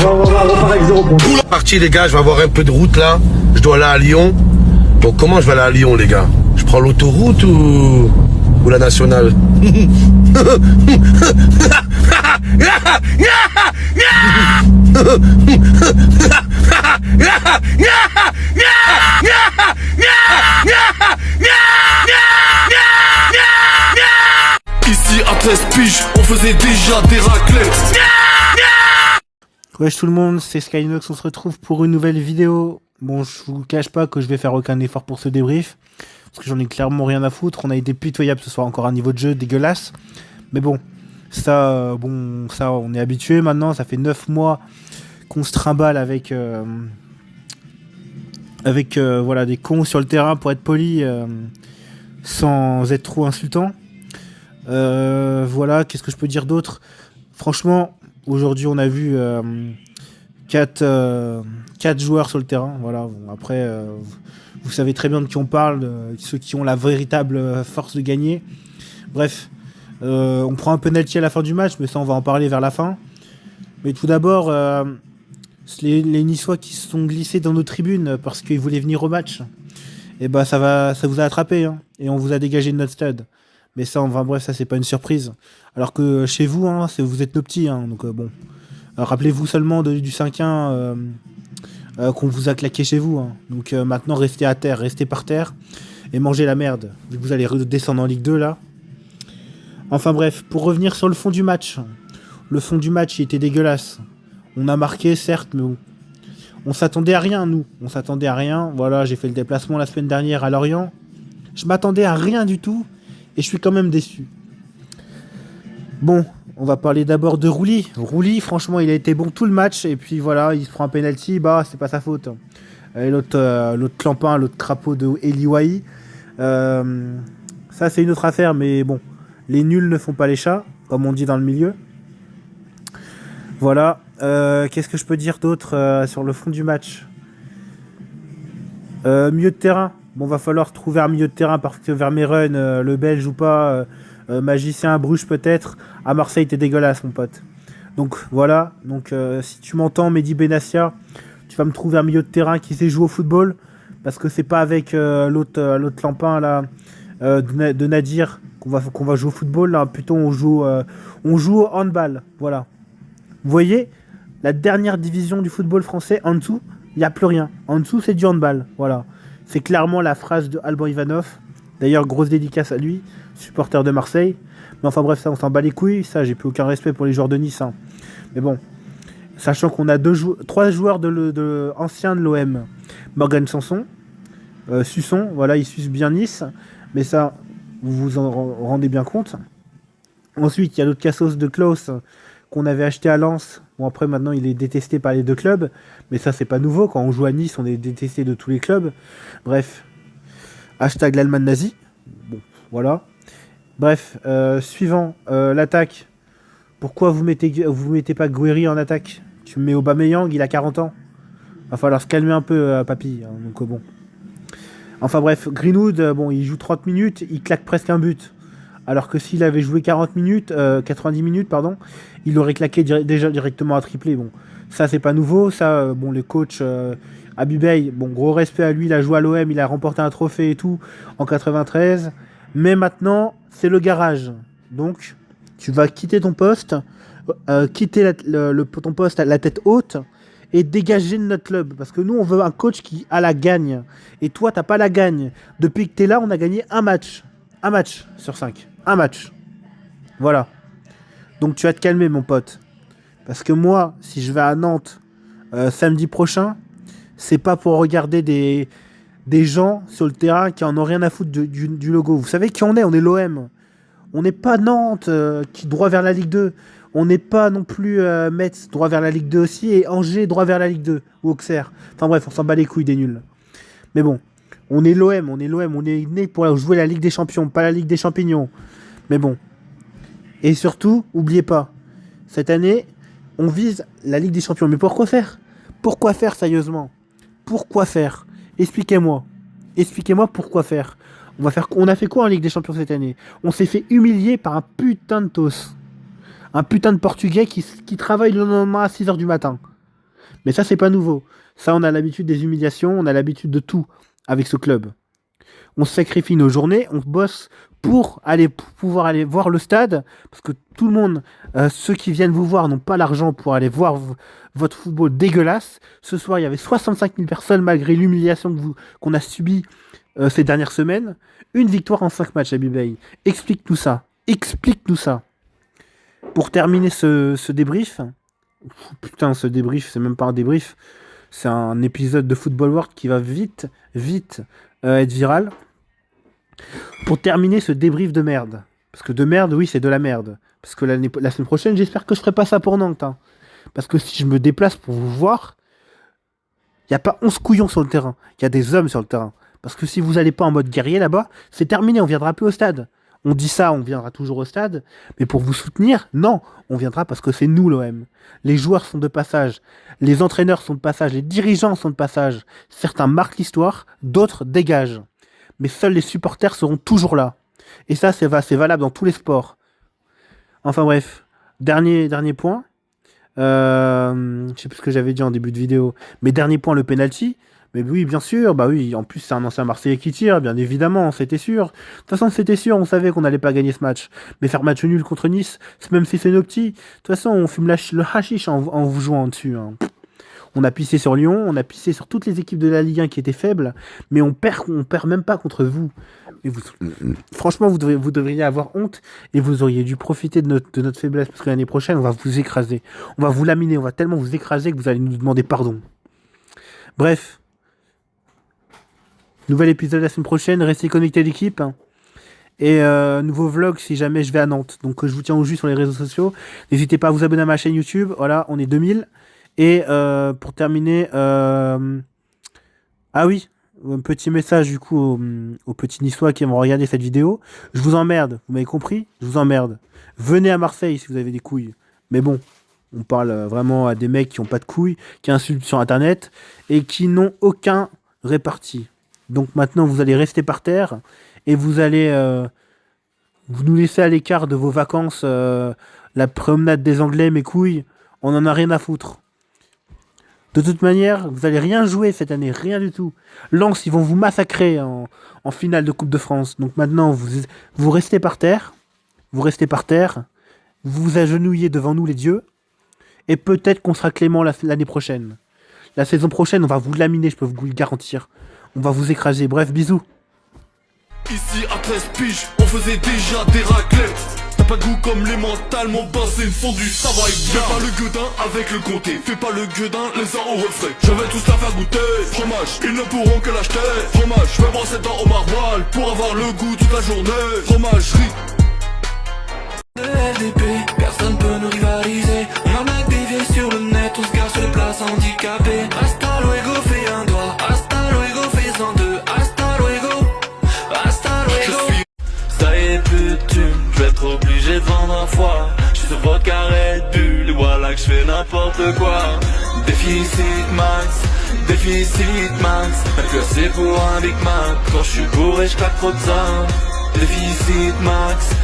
On repart avec 0 points. Parti les gars, je vais avoir un peu de route là. Je dois aller à Lyon. Donc comment je vais aller à Lyon les gars? Je prends l'autoroute ou la nationale? Ici à 13 piges, on faisait déjà des raclettes. Wesh tout le monde, c'est Skynox, on se retrouve pour une nouvelle vidéo. Bon, je vous cache pas que je vais faire aucun effort pour ce débrief, parce que j'en ai clairement rien à foutre. On a été pitoyable ce soir, encore un niveau de jeu dégueulasse. Mais bon, ça, on est habitué maintenant. Ça fait 9 mois qu'on se trimballe avec voilà, des cons sur le terrain, pour être poli, sans être trop insultant. Voilà, qu'est-ce que je peux dire d'autre? Franchement, aujourd'hui, on a vu 4 joueurs sur le terrain. Voilà. Bon, après, vous savez très bien de qui on parle, ceux qui ont la véritable force de gagner. Bref, on prend un penalty à la fin du match, mais ça, on va en parler vers la fin. Mais tout d'abord, les Niçois qui se sont glissés dans nos tribunes parce qu'ils voulaient venir au match, et bah, ça vous a attrapé, hein, et on vous a dégagé de notre stade. Mais ça, enfin bref, ça c'est pas une surprise. Alors que chez vous, hein, vous êtes nos petits, hein, donc bon. Rappelez-vous seulement du 5-1 qu'on vous a claqué chez vous. Hein. Donc maintenant, restez à terre, restez par terre et mangez la merde. Vu que vous allez redescendre en Ligue 2 là. Enfin bref, pour revenir sur le fond du match. Le fond du match, il était dégueulasse. On a marqué, certes, mais on s'attendait à rien, nous. On s'attendait à rien. Voilà, j'ai fait le déplacement la semaine dernière à Lorient. Je m'attendais à rien du tout. Et je suis quand même déçu. Bon, on va parler d'abord de Rouly. Rouly, franchement, il a été bon tout le match. Et puis voilà, il se prend un penalty. Bah, c'est pas sa faute. Et l'autre clampin, l'autre crapaud de Eliwahi. Ça, c'est une autre affaire. Mais bon, les nuls ne font pas les chats, comme on dit dans le milieu. Voilà. Qu'est-ce que je peux dire d'autre sur le fond du match? Milieu de terrain. Bon, va falloir trouver un milieu de terrain parce que Vermeeren, le Belge ou pas, magicien à Bruges peut-être, à Marseille t'es dégueulasse mon pote. Donc voilà, donc si tu m'entends Mehdi Benassia, tu vas me trouver un milieu de terrain qui sait jouer au football, parce que c'est pas avec l'autre lampin là, de Nadir qu'on va jouer au football, là plutôt on joue au handball, voilà. Vous voyez, la dernière division du football français, en dessous, il n'y a plus rien. En dessous c'est du handball, voilà. C'est clairement la phrase de Alban Ivanov. D'ailleurs, grosse dédicace à lui, supporter de Marseille. Mais enfin bref, ça, on s'en bat les couilles. Ça, j'ai plus aucun respect pour les joueurs de Nice. Hein. Mais bon, sachant qu'on a 3 joueurs anciens de l'OM. Morgan Sanson, Susson, voilà, ils sucent bien Nice. Mais ça, vous vous en rendez bien compte. Ensuite, il y a l'autre Cassos de Klaus qu'on avait acheté à Lens. Bon, après, maintenant, il est détesté par les 2 clubs. Mais ça, c'est pas nouveau. Quand on joue à Nice, on est détesté de tous les clubs. Bref. Hashtag l'Allemagne nazie. Bon, voilà. Bref. Suivant. L'attaque. Pourquoi vous mettez pas Guéry en attaque? Tu mets Aubameyang, il a 40 ans. Va falloir se calmer un peu, papy. Hein, donc, bon. Enfin, bref. Greenwood, bon, il joue 30 minutes. Il claque presque un but. Alors que s'il avait joué 90 minutes, pardon, il aurait claqué déjà directement à triplé. Bon, ça c'est pas nouveau. Ça, bon, le coach Abibey, bon, gros respect à lui. Il a joué à l'OM, il a remporté un trophée et tout en 93. Mais maintenant, c'est le garage. Donc, tu vas quitter ton poste, ton poste à la tête haute et dégager de notre club. Parce que nous, on veut un coach qui a la gagne. Et toi, t'as pas la gagne. Depuis que t'es là, on a gagné un match. Un match sur 5. Un match. Voilà. Donc tu vas te calmer, mon pote. Parce que moi, si je vais à Nantes samedi prochain, c'est pas pour regarder des gens sur le terrain qui en ont rien à foutre du logo. Vous savez qui on est? On est l'OM. On n'est pas Nantes qui droit vers la Ligue 2. On n'est pas non plus Metz droit vers la Ligue 2 aussi et Angers droit vers la Ligue 2 ou Auxerre. Enfin bref, on s'en bat les couilles des nuls. Mais bon. On est l'OM, on est né pour jouer la Ligue des Champions, pas la Ligue des Champignons. Mais bon. Et surtout, n'oubliez pas, cette année, on vise la Ligue des Champions. Mais pourquoi faire? Pourquoi faire sérieusement? Pourquoi faire? Expliquez-moi. Expliquez-moi pourquoi faire. On a fait quoi en Ligue des Champions cette année? On s'est fait humilier par un putain de toss. Un putain de Portugais qui travaille le lendemain à 6h du matin. Mais ça, c'est pas nouveau. Ça, on a l'habitude des humiliations, on a l'habitude de tout avec ce club. On sacrifie nos journées, on bosse pour pouvoir aller voir le stade, parce que tout le monde, ceux qui viennent vous voir, n'ont pas l'argent pour aller voir votre football dégueulasse. Ce soir, il y avait 65 000 personnes, malgré l'humiliation qu'on a subie ces dernières semaines. Une victoire en 5 matchs, Abibay. Explique-nous ça. Explique-nous ça. Pour terminer ce débrief, putain, ce débrief, c'est même pas un débrief, c'est un épisode de Football World qui va vite être viral. Pour terminer ce débrief de merde, parce que de merde, oui, c'est de la merde. Parce que la semaine prochaine, j'espère que je ferai pas ça pour Nantes. Hein. Parce que si je me déplace pour vous voir, il n'y a pas 11 couillons sur le terrain, il y a des hommes sur le terrain. Parce que si vous n'allez pas en mode guerrier là-bas, c'est terminé, on viendra plus au stade. On dit ça, on viendra toujours au stade, mais pour vous soutenir, non, on viendra parce que c'est nous l'OM. Les joueurs sont de passage, les entraîneurs sont de passage, les dirigeants sont de passage. Certains marquent l'histoire, d'autres dégagent. Mais seuls les supporters seront toujours là. Et ça, c'est valable dans tous les sports. Enfin bref, dernier point. Je sais plus ce que j'avais dit en début de vidéo, mais dernier point, le penalty. Mais oui, bien sûr, bah oui, en plus c'est un ancien Marseillais qui tire, bien évidemment, c'était sûr. De toute façon, c'était sûr, on savait qu'on n'allait pas gagner ce match. Mais faire match nul contre Nice, même si c'est nos petits, de toute façon, on fume le hashish en vous jouant dessus. Hein. On a pissé sur Lyon, on a pissé sur toutes les équipes de la Ligue 1 qui étaient faibles, mais on perd même pas contre vous. Et franchement, vous devriez avoir honte et vous auriez dû profiter de notre faiblesse, parce que l'année prochaine, on va vous écraser. On va vous laminer, on va tellement vous écraser que vous allez nous demander pardon. Bref. Nouvel épisode la semaine prochaine, restez connectés à l'équipe. Et nouveau vlog si jamais je vais à Nantes. Donc je vous tiens au jus sur les réseaux sociaux. N'hésitez pas à vous abonner à ma chaîne YouTube. Voilà, on est 2000. Et pour terminer... Ah oui, un petit message du coup aux petits Niçois qui vont regarder cette vidéo. Je vous emmerde, vous m'avez compris? Je vous emmerde. Venez à Marseille si vous avez des couilles. Mais bon, on parle vraiment à des mecs qui n'ont pas de couilles, qui insultent sur Internet et qui n'ont aucun réparti. Donc maintenant, vous allez rester par terre et vous allez vous nous laisser à l'écart de vos vacances, la promenade des Anglais, mes couilles, on en a rien à foutre. De toute manière, vous allez rien jouer cette année, rien du tout. Lens, ils vont vous massacrer en finale de Coupe de France. Donc maintenant, vous restez par terre, vous vous agenouillez devant nous les dieux, et peut-être qu'on sera clément l'année prochaine. La saison prochaine, on va vous laminer, je peux vous le garantir. On va vous écraser. Bref, bisous. Ici à 13 piges, on faisait déjà des raclettes. T'as pas de goût comme les mentales, mon bas c'est une fondue, ça va être bien. Fais pas le gueudin avec le comté, fais pas le gueudin, les uns au refrain. Je vais tous la faire goûter, fromage, ils ne pourront que l'acheter. Fromage, je vais brosser dans au maroilles, pour avoir le goût toute la journée. Fromagerie de LDP, personne peut nous rivaliser. On arnaque des vieilles sur le net, on se gare sur les places handicapées. Hasta luego, fais un doigt, hasta luego, fais en deux. Hasta luego, ça y est, plus de thunes, je vais être obligé de vendre un foie. Je suis sur votre carré de bulle, et voilà que je fais n'importe quoi. Déficit max, même plus assez pour un Big Mac. Quand je suis bourré, je claque trop de ça. Déficit max.